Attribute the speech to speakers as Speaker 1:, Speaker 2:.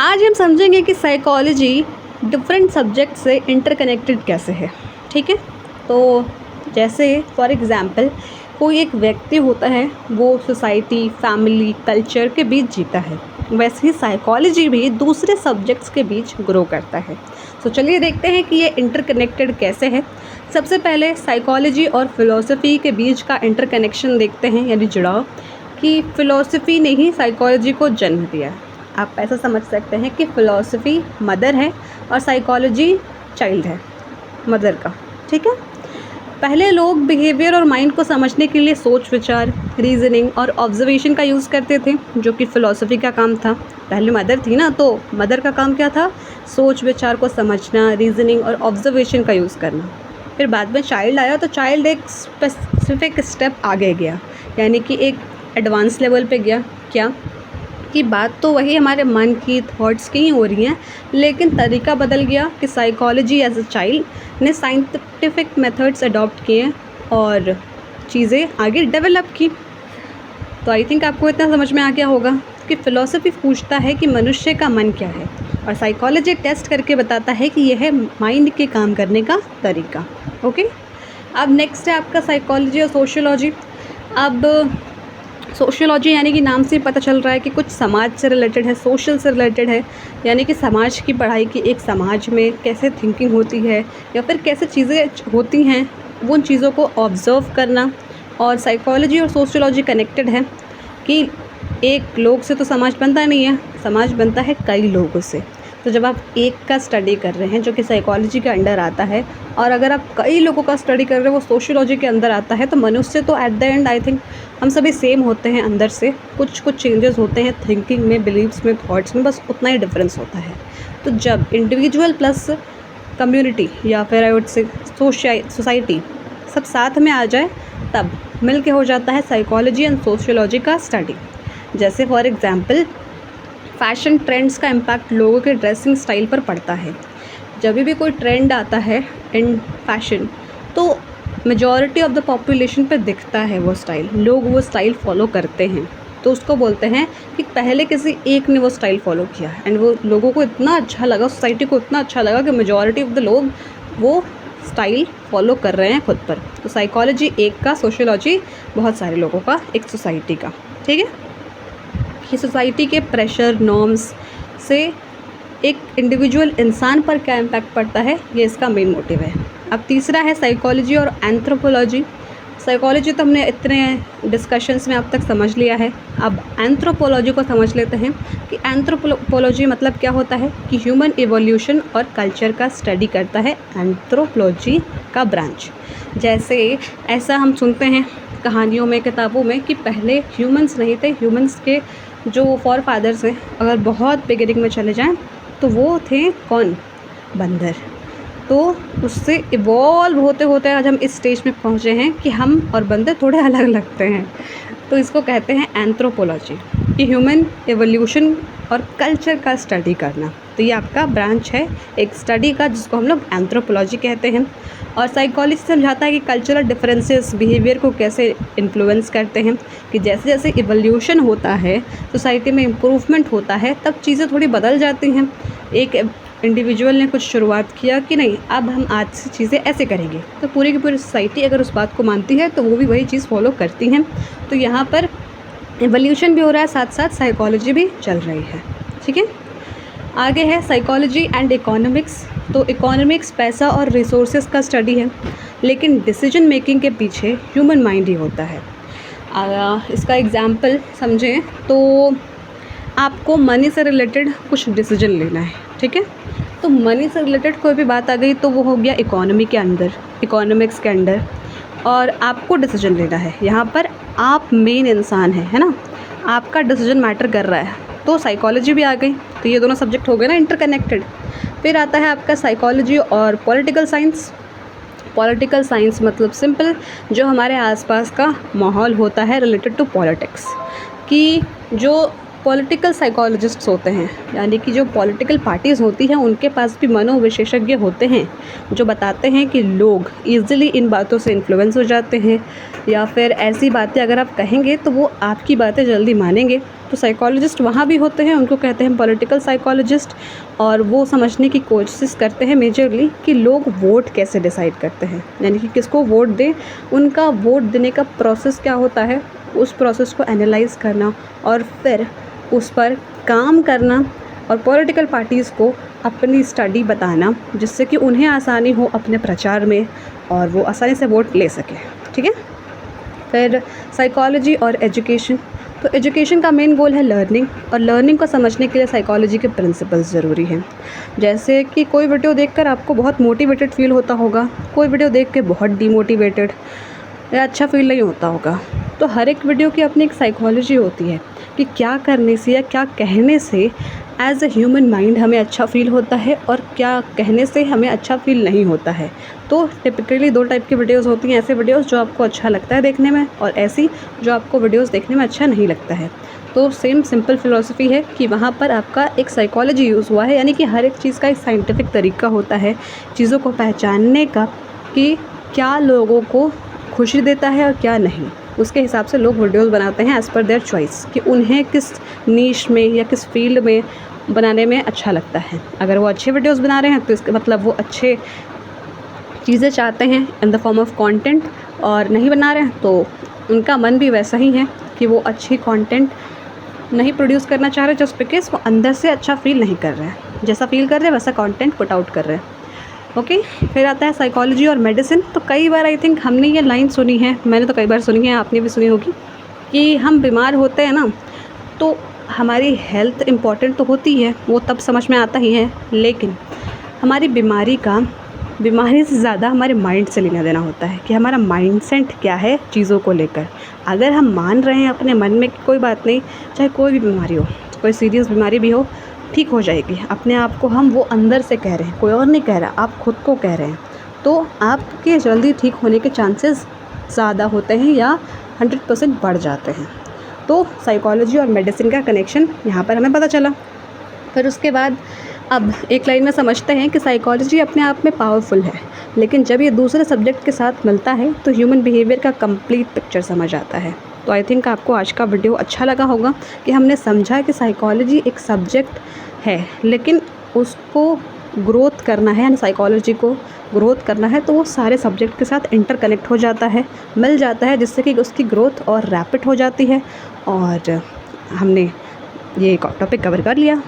Speaker 1: आज हम समझेंगे कि साइकोलॉजी डिफरेंट सब्जेक्ट से इंटरकनेक्टेड कैसे है। ठीक है, तो जैसे फॉर एग्ज़ाम्पल कोई एक व्यक्ति होता है, वो सोसाइटी, फैमिली, कल्चर के बीच जीता है, वैसे ही साइकोलॉजी भी दूसरे सब्जेक्ट्स के बीच ग्रो करता है। तो चलिए देखते हैं कि ये इंटरकनेक्टेड कैसे है। सबसे पहले साइकोलॉजी और फिलॉसफी के बीच का इंटरकनेक्शन देखते हैं, यानी जुड़ाव, कि फ़िलॉसफी ने ही साइकोलॉजी को जन्म दिया। आप ऐसा समझ सकते हैं कि फ़िलॉसफी मदर है और साइकोलॉजी चाइल्ड है मदर का। ठीक है, पहले लोग बिहेवियर और माइंड को समझने के लिए सोच विचार, रीजनिंग और ऑब्जर्वेशन का यूज़ करते थे, जो कि फ़िलॉसफी का काम था। पहले मदर थी ना, तो मदर का काम क्या था? सोच विचार को समझना, रीजनिंग और ऑब्जर्वेशन का यूज़ करना। फिर बाद में चाइल्ड आया, तो चाइल्ड एक स्पेसिफिक स्टेप आगे गया, यानी कि एक एडवांस लेवल पे गया। क्या कि बात तो वही हमारे मन की, थॉट्स की ही हो रही हैं, लेकिन तरीका बदल गया कि साइकोलॉजी एज अ चाइल्ड ने साइंटिफिक मेथड्स अडॉप्ट किए और चीज़ें आगे डेवलप की। तो आई थिंक आपको इतना समझ में आ गया होगा कि फ़िलॉसफी पूछता है कि मनुष्य का मन क्या है, और साइकोलॉजी टेस्ट करके बताता है कि यह है माइंड के काम करने का तरीका। ओके, अब नेक्स्ट है आपका साइकोलॉजी और सोशियोलॉजी। अब सोशियोलॉजी यानी कि नाम से पता चल रहा है कि कुछ समाज से रिलेटेड है, सोशल से रिलेटेड है, यानी कि समाज की पढ़ाई की, एक समाज में कैसे थिंकिंग होती है या फिर कैसे चीज़ें होती हैं, उन चीज़ों को ऑब्ज़र्व करना। और साइकोलॉजी और सोशियोलॉजी कनेक्टेड है कि एक लोग से तो समाज बनता नहीं है, समाज बनता है कई लोगों से। तो जब आप एक का स्टडी कर रहे हैं जो कि साइकोलॉजी के अंडर आता है, और अगर आप कई लोगों का स्टडी कर रहे हैं वो सोशियोलॉजी के अंदर आता है, तो मनुष्य तो at the and I think हम सभी सेम होते हैं अंदर से। कुछ चेंजेस होते हैं थिंकिंग में, बिलीव्स में, थॉट्स में, बस उतना ही डिफरेंस होता है। तो जब इंडिविजुअल प्लस कम्युनिटी या फिर आई वुड से सोसाइटी सब साथ में आ जाए, तब मिल के हो जाता है साइकोलॉजी एंड सोशियोलॉजी का स्टडी। जैसे फॉर एग्ज़ाम्पल फैशन ट्रेंड्स का इम्पैक्ट लोगों के ड्रेसिंग स्टाइल पर पड़ता है। जब भी कोई ट्रेंड आता है इन फैशन, तो मेजॉरिटी ऑफ द पॉपुलेशन पर दिखता है वो स्टाइल, लोग वो स्टाइल फॉलो करते हैं। तो उसको बोलते हैं कि पहले किसी एक ने वो स्टाइल फॉलो किया एंड वो लोगों को इतना अच्छा लगा, सोसाइटी को इतना अच्छा लगा कि मेजॉरिटी ऑफ द लोग वो स्टाइल फॉलो कर रहे हैं खुद पर। तो साइकोलॉजी एक का, सोशियोलॉजी बहुत सारे लोगों का, एक सोसाइटी का। ठीक है, कि सोसाइटी के प्रेशर, नॉर्म्स से एक इंडिविजुअल इंसान पर क्या इम्पैक्ट पड़ता है, ये इसका मेन मोटिव है। अब तीसरा है साइकोलॉजी और एंथ्रोपोलॉजी। साइकोलॉजी तो हमने इतने डिस्कशंस में अब तक समझ लिया है। अब एंथ्रोपोलॉजी को समझ लेते हैं कि एंथ्रोपोलॉजी मतलब क्या होता है, कि ह्यूमन इवोल्यूशन और कल्चर का स्टडी करता है एंथ्रोपोलॉजी का ब्रांच। जैसे ऐसा हम सुनते हैं कहानियों में, किताबों में, कि पहले ह्यूमंस नहीं थे, ह्यूमंस के जो फॉर फादर्स हैं, अगर बहुत बिगिनिंग में चले जाएं, तो वो थे कौन? बंदर। तो उससे इवॉल्व होते होते आज हम इस स्टेज में पहुँचे हैं कि हम और बंदर थोड़े अलग लगते हैं। तो इसको कहते हैं एंथ्रोपोलॉजी, कि ह्यूमन एवोल्यूशन और कल्चर का स्टडी करना। तो ये आपका ब्रांच है एक स्टडी का, जिसको हम लोग एंथ्रोपोलॉजी कहते हैं। और साइकोलॉजी समझाता है कि कल्चरल डिफरेंसेस बिहेवियर को कैसे इन्फ्लुएंस करते हैं, कि जैसे जैसे इवोल्यूशन होता है, सोसाइटी में इम्प्रूवमेंट होता है, तब चीज़ें थोड़ी बदल जाती हैं। एक इंडिविजुअल ने कुछ शुरुआत किया कि नहीं, अब हम आज से चीज़ें ऐसे करेंगे, तो पूरी की पूरी सोसाइटी अगर उस बात को मानती है तो वो भी वही चीज़ फॉलो करती हैं। तो यहाँ पर इवोल्यूशन भी हो रहा है, साथ साथ साइकोलॉजी भी चल रही है। ठीक है, आगे है साइकोलॉजी एंड इकोनॉमिक्स। तो इकोनॉमिक्स पैसा और रिसोर्सेज का स्टडी है, लेकिन डिसीजन मेकिंग के पीछे ह्यूमन माइंड ही होता है। इसका एग्जांपल समझें तो आपको मनी से रिलेटेड कुछ डिसीजन लेना है। ठीक है, तो मनी से रिलेटेड कोई भी बात आ गई तो वो हो गया इकोनॉमी के अंदर, इकोनॉमिक्स के अंडर, और आपको डिसीजन लेना है। यहाँ पर आप मेन इंसान है ना, आपका डिसीजन मैटर कर रहा है। तो साइकोलॉजी भी आ गई, तो ये दोनों सब्जेक्ट हो गए ना इंटरकनेक्टेड। फिर आता है आपका साइकोलॉजी और पॉलिटिकल साइंस। पॉलिटिकल साइंस मतलब सिंपल, जो हमारे आसपास का माहौल होता है रिलेटेड टू पॉलिटिक्स, कि जो पॉलिटिकल साइकोलॉजिस्ट्स होते हैं, यानी कि जो पॉलिटिकल पार्टीज़ होती हैं उनके पास भी मनोविशेषज्ञ होते हैं जो बताते हैं कि लोग ईज़िली इन बातों से इन्फ्लुएंस हो जाते हैं, या फिर ऐसी बातें अगर आप कहेंगे तो वो आपकी बातें जल्दी मानेंगे। तो साइकोलॉजिस्ट वहाँ भी होते हैं, उनको कहते हैं पॉलिटिकल साइकोलॉजिस्ट, और वो समझने की कोशिश करते हैं मेजरली कि लोग वोट कैसे डिसाइड करते हैं, यानी कि किसको वोट दें, उनका वोट देने का प्रोसेस क्या होता है, उस प्रोसेस को एनालाइज़ करना और फिर उस पर काम करना, और पॉलिटिकल पार्टीज़ को अपनी स्टडी बताना जिससे कि उन्हें आसानी हो अपने प्रचार में और वो आसानी से वोट ले सकें। ठीक है। फिर साइकोलॉजी और एजुकेशन। तो एजुकेशन का मेन गोल है लर्निंग, और लर्निंग को समझने के लिए साइकोलॉजी के प्रिंसिपल्स ज़रूरी हैं। जैसे कि कोई वीडियो देखकर आपको बहुत मोटिवेटेड फील होता होगा, कोई वीडियो देख के बहुत डीमोटिवेटेड या अच्छा फील नहीं होता होगा। तो हर एक वीडियो की अपनी एक साइकोलॉजी होती है कि क्या करने से या क्या कहने से एज ए ह्यूमन माइंड हमें अच्छा फ़ील होता है और क्या कहने से हमें अच्छा फ़ील नहीं होता है। तो टिपिकली 2 टाइप की वीडियोस होती हैं, ऐसे वीडियोस जो आपको अच्छा लगता है देखने में, और ऐसी जो आपको वीडियोस देखने में अच्छा नहीं लगता है। तो सेम सिंपल फ़िलॉसफी है कि वहाँ पर आपका एक साइकोलॉजी यूज़ हुआ है, यानी कि हर एक चीज़ का एक साइंटिफिक तरीका होता है चीज़ों को पहचानने का कि क्या लोगों को खुशी देता है और क्या नहीं। उसके हिसाब से लोग वीडियोस बनाते हैं एज़ पर देयर चॉइस कि उन्हें किस नीश में या किस फील्ड में बनाने में अच्छा लगता है। अगर वो अच्छे वीडियोस बना रहे हैं तो इसका मतलब वो अच्छे चीज़ें चाहते हैं in the form of content, और नहीं बना रहे हैं तो उनका मन भी वैसा ही है कि वो अच्छी कंटेंट नहीं प्रोड्यूस करना चाह रहे जस्ट बिकॉज़ वो अंदर से अच्छा फील नहीं कर रहे हैं, जैसा फील कर रहे हैं वैसा कंटेंट पुट आउट कर रहे हैं। ओके। फिर आता है साइकोलॉजी और मेडिसिन। तो कई बार आई थिंक हमने ये लाइन सुनी है, मैंने तो कई बार सुनी है, आपने भी सुनी होगी, कि हम बीमार होते हैं ना तो हमारी हेल्थ इम्पॉर्टेंट तो होती है, वो तब समझ में आता ही है, लेकिन हमारी बीमारी से ज़्यादा हमारे माइंड से लेना देना होता है कि हमारा माइंडसेट क्या है चीज़ों को लेकर। अगर हम मान रहे हैं अपने मन में कि कोई बात नहीं, चाहे कोई भी बीमारी हो, कोई सीरियस बीमारी भी हो, ठीक हो जाएगी, अपने आप को हम वो अंदर से कह रहे हैं, कोई और नहीं कह रहा, आप खुद को कह रहे हैं, तो आपके जल्दी ठीक होने के चांसेस ज़्यादा होते हैं या 100% बढ़ जाते हैं। तो साइकोलॉजी और मेडिसिन का कनेक्शन यहाँ पर हमें पता चला। फिर उसके बाद अब एक लाइन में समझते हैं कि साइकोलॉजी अपने आप में पावरफुल है, लेकिन जब ये दूसरे सब्जेक्ट के साथ मिलता है तो ह्यूमन बिहेवियर का कंप्लीट पिक्चर समझ आता है। तो आई थिंक आपको आज का वीडियो अच्छा लगा होगा कि हमने समझा कि साइकोलॉजी एक सब्जेक्ट है, लेकिन उसको ग्रोथ करना है, यानी साइकोलॉजी को ग्रोथ करना है तो वो सारे सब्जेक्ट के साथ इंटरकनेक्ट हो जाता है, मिल जाता है, जिससे कि उसकी ग्रोथ और रैपिड हो जाती है। और हमने ये टॉपिक कवर कर लिया।